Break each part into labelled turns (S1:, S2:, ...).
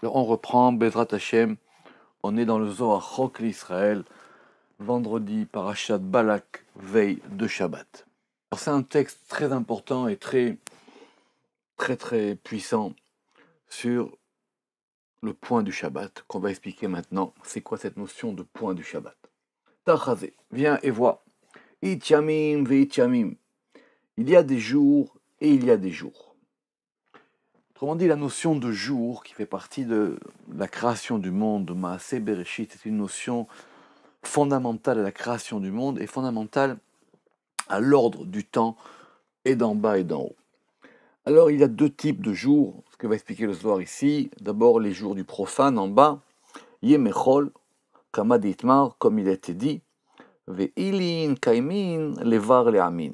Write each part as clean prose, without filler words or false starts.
S1: Alors on reprend Bezrat Hashem, on est dans le Zohar Chok l'Israël, vendredi Parashat Balak, veille de Shabbat. Alors c'est un texte très important et très puissant sur le point du Shabbat qu'on va expliquer maintenant. C'est quoi cette notion de point du Shabbat? Tachazé, viens et vois. Itchamim veitchamim. Il y a des jours et il y a des jours. Autrement dit, la notion de jour qui fait partie de la création du monde, de Maaseh Bereshit, c'est une notion fondamentale à la création du monde et fondamentale à l'ordre du temps et d'en bas et d'en haut. Alors il y a deux types de jours, ce que va expliquer le Zohar ici. D'abord les jours du profane en bas, Yemechol, Kamad Itmar, comme il a été dit, Ve'ilin, Kaimin, Levar, Le'amin.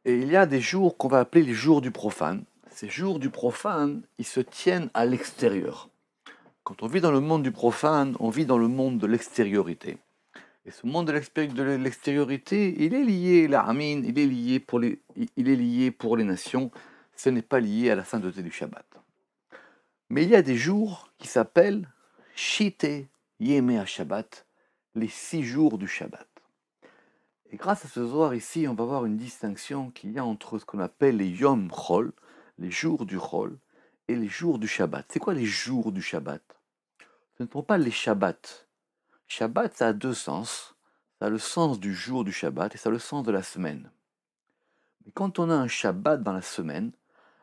S1: Et il y a des jours qu'on va appeler les jours du profane. Ces jours du profane, ils se tiennent à l'extérieur. Quand on vit dans le monde du profane, on vit dans le monde de l'extériorité. Et ce monde de l'extériorité, il est lié, la Amin, il est lié pour les nations, ce n'est pas lié à la sainteté du Shabbat. Mais il y a des jours qui s'appellent Shite Yemei Shabbat, les 6 jours du Shabbat. Et grâce à ce Zohar ici, on va voir une distinction qu'il y a entre ce qu'on appelle les Yom Chol, les jours du Chol, et les jours du Shabbat. C'est quoi les jours du Shabbat? Ce ne sont pas les Shabbats. Shabbat, ça a deux sens. Ça a le sens du jour du Shabbat et ça a le sens de la semaine. Mais quand on a un Shabbat dans la semaine,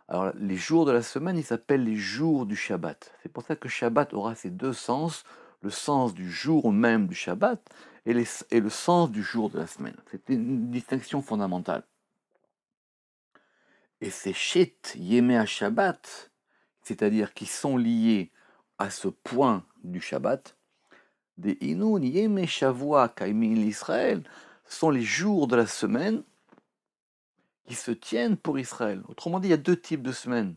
S1: alors les jours de la semaine, ils s'appellent les jours du Shabbat. C'est pour ça que Shabbat aura ces deux sens, le sens du jour même du Shabbat et le sens du jour de la semaine. C'est une distinction fondamentale. Et ces Shet Yemei Shabbat, c'est-à-dire qui sont liés à ce point du Shabbat, des Inun Yemei Shavua Kaimin l'Israël, sont les jours de la semaine qui se tiennent pour Israël. Autrement dit, il y a deux types de semaines.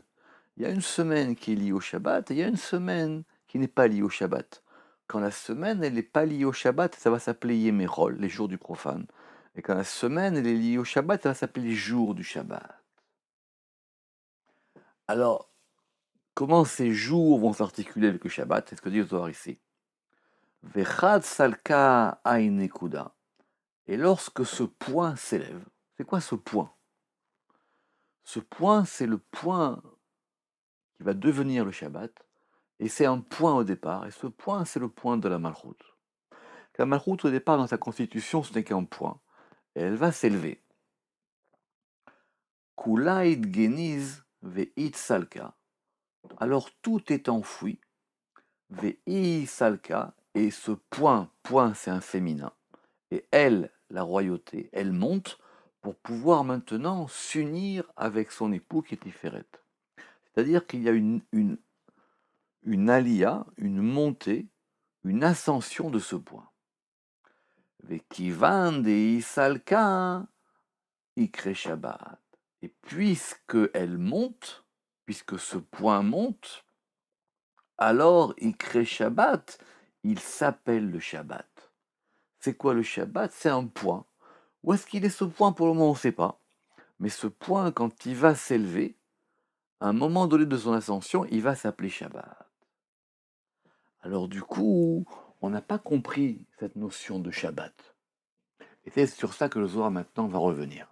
S1: Il y a une semaine qui est liée au Shabbat et il y a une semaine qui n'est pas liée au Shabbat. Quand la semaine elle n'est pas liée au Shabbat, ça va s'appeler Yemérol, les jours du profane. Et quand la semaine elle est liée au Shabbat, ça va s'appeler les jours du Shabbat. Alors, comment ces jours vont s'articuler avec le Shabbat? C'est ce que dit le Zohar ici. Vechad salka ainekuda. Et lorsque ce point s'élève, c'est quoi ce point? Ce point, c'est le point qui va devenir le Shabbat, et c'est un point au départ, et ce point, c'est le point de la Malchut. La Malchut, au départ, dans sa constitution, ce n'est qu'un point, et elle va s'élever. Kulaïd geniz ve'it salka. Alors tout est enfoui, ve'i salka, et ce point c'est un féminin, et elle, la royauté, elle monte pour pouvoir maintenant s'unir avec son époux qui est Tiferet. C'est-à-dire qu'il y a une alia, une montée, une ascension de ce point. Vekivan de Isalka, Ikre Shabbat. Et puisque elle monte, puisque ce point monte, alors Ikre Shabbat, il s'appelle le Shabbat. C'est quoi le Shabbat? C'est un point. Où est-ce qu'il est ce point? Pour le moment, on ne sait pas. Mais ce point, quand il va s'élever, à un moment donné de son ascension, il va s'appeler Shabbat. Alors du coup, on n'a pas compris cette notion de Shabbat. Et c'est sur ça que le Zohar maintenant va revenir.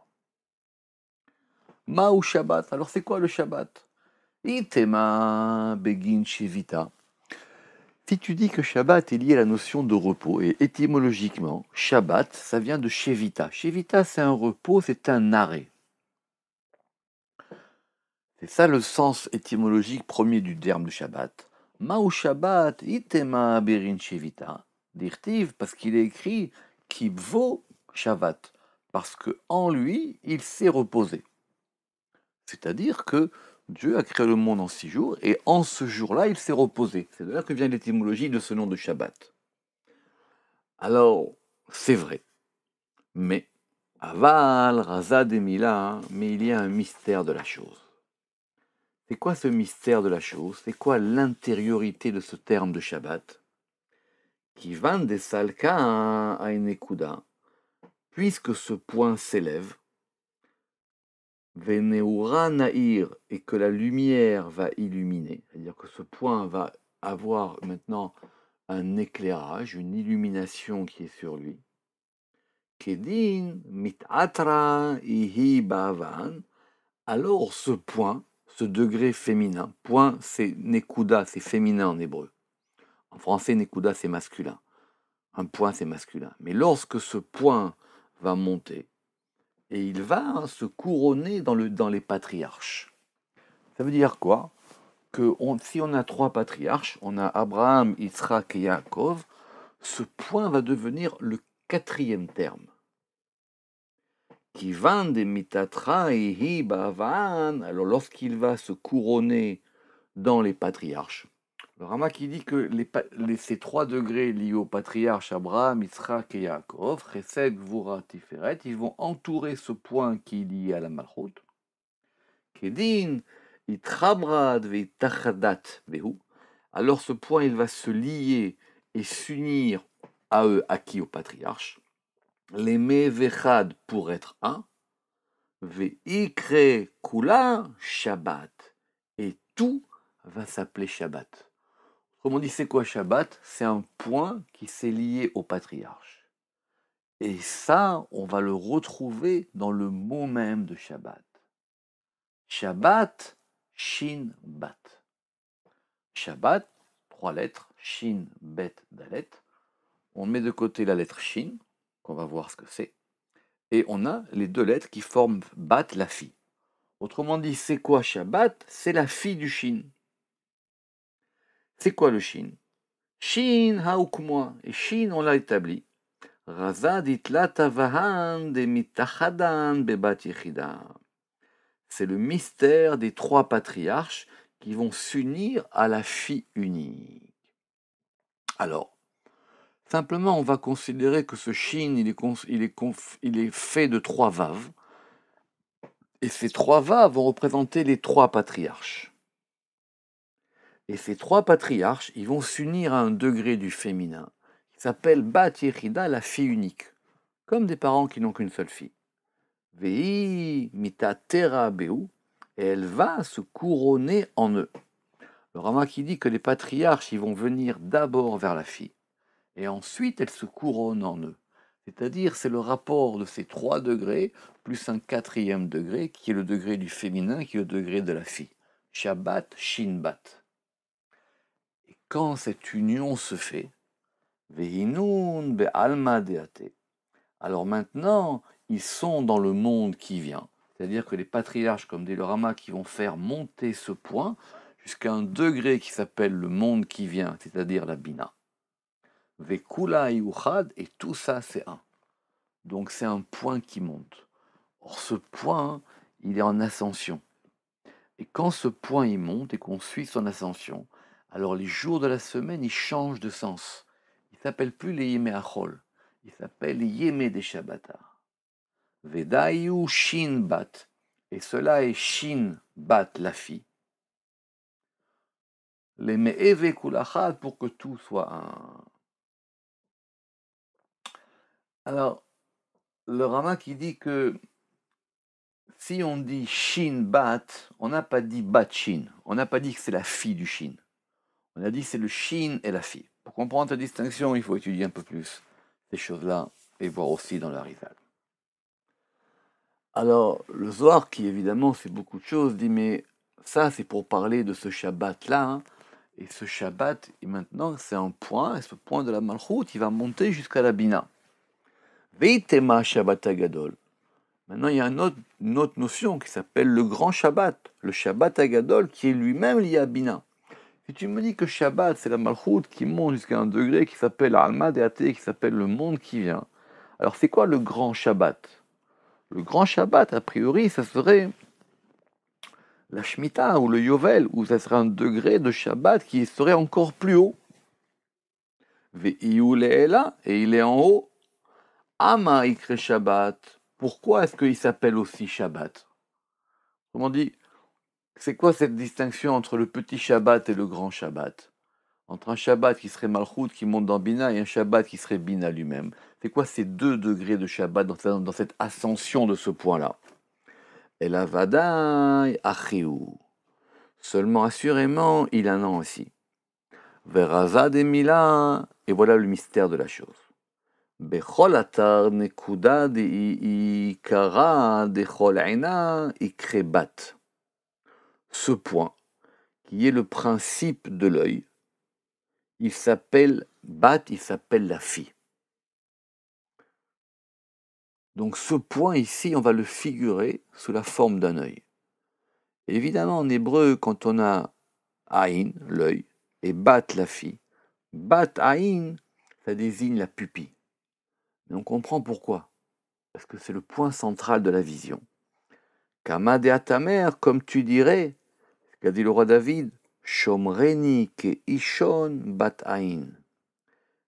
S1: Ma ou Shabbat? Alors c'est quoi le Shabbat? Itema begin shevita. Si tu dis que Shabbat est lié à la notion de repos, et étymologiquement, Shabbat, ça vient de Shevita. Shevita, c'est un repos, c'est un arrêt. C'est ça le sens étymologique premier du terme de Shabbat. Ma'u Shabbat, itema berin Shevita. Dirtiv, parce qu'il est écrit Kibvo Shabbat, parce que en lui, il s'est reposé. C'est-à-dire que Dieu a créé le monde en 6 jours, et en ce jour-là, il s'est reposé. C'est de là que vient l'étymologie de ce nom de Shabbat. Alors, c'est vrai, mais Aval, Razad et Mila, mais il y a un mystère de la chose. C'est quoi ce mystère de la chose? C'est quoi l'intériorité de ce terme de Shabbat? Qui van des salka à Enekuda, puisque ce point s'élève, Veneura naïr, et que la lumière va illuminer, c'est-à-dire que ce point va avoir maintenant un éclairage, une illumination qui est sur lui. Kedin mitatra ihi bavan, alors ce point, ce degré féminin, point c'est nekuda, c'est féminin en hébreu. En français, nekuda c'est masculin. Un point c'est masculin. Mais lorsque ce point va monter, et il va se couronner dans les patriarches. Ça veut dire quoi? Si on a 3 patriarches, on a Abraham, Yitzhak et Yaakov, ce point va devenir le 4e terme. Qui vend des mitatra ihi bavan, alors lorsqu'il va se couronner dans les patriarches. Le Rama qui dit que ces 3 degrés liés aux patriarches Abraham, Yitzhak et Yaakov, Chesed, Gvura, Tiferet, ils vont entourer ce point qui est lié à la Malchut. Kedin, Itrabrad veitachadat vehu. Alors ce point, il va se lier et s'unir à eux, à qui? Aux patriarches. Les mevechad pour être un. Veikre kula Shabbat. Et tout va s'appeler Shabbat. Autrement dit, c'est quoi Shabbat? C'est un point qui s'est lié au patriarche. Et ça, on va le retrouver dans le mot même de Shabbat. Shabbat, Shin, Bat. Shabbat, 3 lettres, Shin, Bet, Dalet. On met de côté la lettre Shin, qu'on va voir ce que c'est. Et on a les 2 lettres qui forment Bat, la fille. Autrement dit, c'est quoi Shabbat? C'est la fille du Shin. C'est quoi le Shin? Shin haukmoa. Et Shin, on l'a établi. Razad itlatavahan de mitachadan bebat yechida. C'est le mystère des 3 patriarches qui vont s'unir à la fille unique. Alors, simplement, on va considérer que ce Shin, il est fait de 3 vaves. Et ces 3 vaves vont représenter les 3 patriarches. Et ces 3 patriarches, ils vont s'unir à un degré du féminin qui s'appelle Bat Yechida, la fille unique, comme des parents qui n'ont qu'une seule fille. Vei mita tera beu, et elle va se couronner en eux. Le Rama qui dit que les patriarches, ils vont venir d'abord vers la fille, et ensuite elle se couronne en eux. C'est-à-dire, c'est le rapport de ces 3 degrés, plus un 4e degré, qui est le degré du féminin, qui est le degré de la fille. Shabbat, Shinbat. Et quand cette union se fait, Vehinun be'alma deate. Alors maintenant, ils sont dans le monde qui vient. C'est-à-dire que les patriarches, comme dit le Rama, qui vont faire monter ce point jusqu'à un degré qui s'appelle le monde qui vient, c'est-à-dire la Bina. Vekula yuchad, et tout ça c'est un. Donc c'est un point qui monte. Or ce point, il est en ascension. Et quand ce point il monte et qu'on suit son ascension, alors les jours de la semaine, ils changent de sens. Ils ne s'appellent plus les Yemé Achol, ils s'appellent les Yemé des Shabbatar. Vedayu Shin Bat, et cela est Shin Bat, la fille. Les Me'eve Kulachad, pour que tout soit un. Alors, le Rama qui dit que si on dit Shin Bat, on n'a pas dit Bat Shin, on n'a pas dit que c'est la fille du Shin. On a dit c'est le Shin et la fille. Pour comprendre cette distinction, il faut étudier un peu plus ces choses-là et voir aussi dans la Rizal. Alors, le Zohar, qui évidemment fait beaucoup de choses, dit mais ça c'est pour parler de ce Shabbat-là, hein. Et ce Shabbat, et maintenant c'est un point, et ce point de la Malchut, il va monter jusqu'à la Bina. Veitema Shabbat Agadol. Maintenant il y a une autre notion qui s'appelle le grand Shabbat, le Shabbat Agadol qui est lui-même lié à Bina. Si tu me dis que Shabbat c'est la Malchut qui monte jusqu'à un degré qui s'appelle Alma Deate, qui s'appelle le monde qui vient, alors c'est quoi le grand Shabbat? Le grand Shabbat, a priori, ça serait la Shemitah ou le Yovel, où ça serait un degré de Shabbat qui serait encore plus haut. Ve'iyu le'ela, et il est en haut. Ama ikre Shabbat. Pourquoi est-ce qu'il s'appelle aussi Shabbat? Autrement dit, c'est quoi cette distinction entre le petit Shabbat et le grand Shabbat? Entre un Shabbat qui serait Malchut, qui monte dans Bina, et un Shabbat qui serait Bina lui-même. C'est quoi ces 2 degrés de Shabbat dans cette ascension de ce point-là? El avadai achiu. Seulement, assurément, il en a aussi. Veraza de mila, et voilà le mystère de la chose. Bechol atar nekuda de ikara de chol aina ikrebat. Ce point, qui est le principe de l'œil, il s'appelle bat, il s'appelle la fille. Donc ce point ici, on va le figurer sous la forme d'un œil. Évidemment, en hébreu, quand on a aïn, l'œil, et bat, la fille, bat aïn, ça désigne la pupille. Mais on comprend pourquoi. Parce que c'est le point central de la vision. Kama de atamer, comme tu dirais, qu'a dit le roi David, Shomreni ke ishon bat aïn.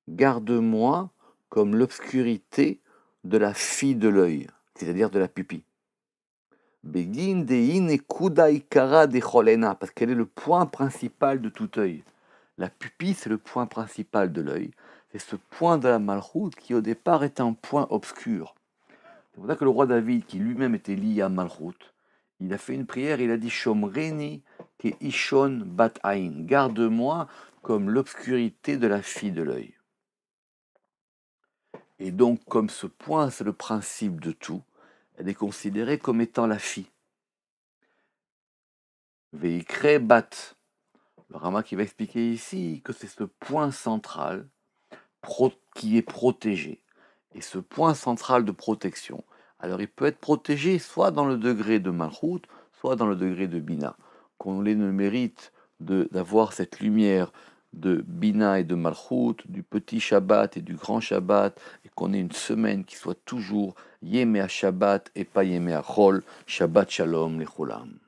S1: Garde-moi comme l'obscurité de la fille de l'œil, c'est-à-dire de la pupille. Begin dein et kuda ikara de cholena, parce qu'elle est le point principal de tout œil. La pupille, c'est le point principal de l'œil. C'est ce point de la malchoute qui au départ est un point obscur. C'est pour ça que le roi David, qui lui-même était lié à malchoute, il a fait une prière, il a dit Shomreni ke ishon bat aïn. Garde-moi comme l'obscurité de la fille de l'œil. Et donc, comme ce point, c'est le principe de tout, elle est considérée comme étant la fille. Veikre bat. Le Rama qui va expliquer ici que c'est ce point central qui est protégé. Et ce point central de protection, alors il peut être protégé soit dans le degré de Malchut, soit dans le degré de Bina. Qu'on ait le mérite d'avoir cette lumière de Bina et de Malchut, du petit Shabbat et du grand Shabbat, et qu'on ait une semaine qui soit toujours Yemé à Shabbat et pas Yemé à Chol, Shabbat Shalom, les Cholam.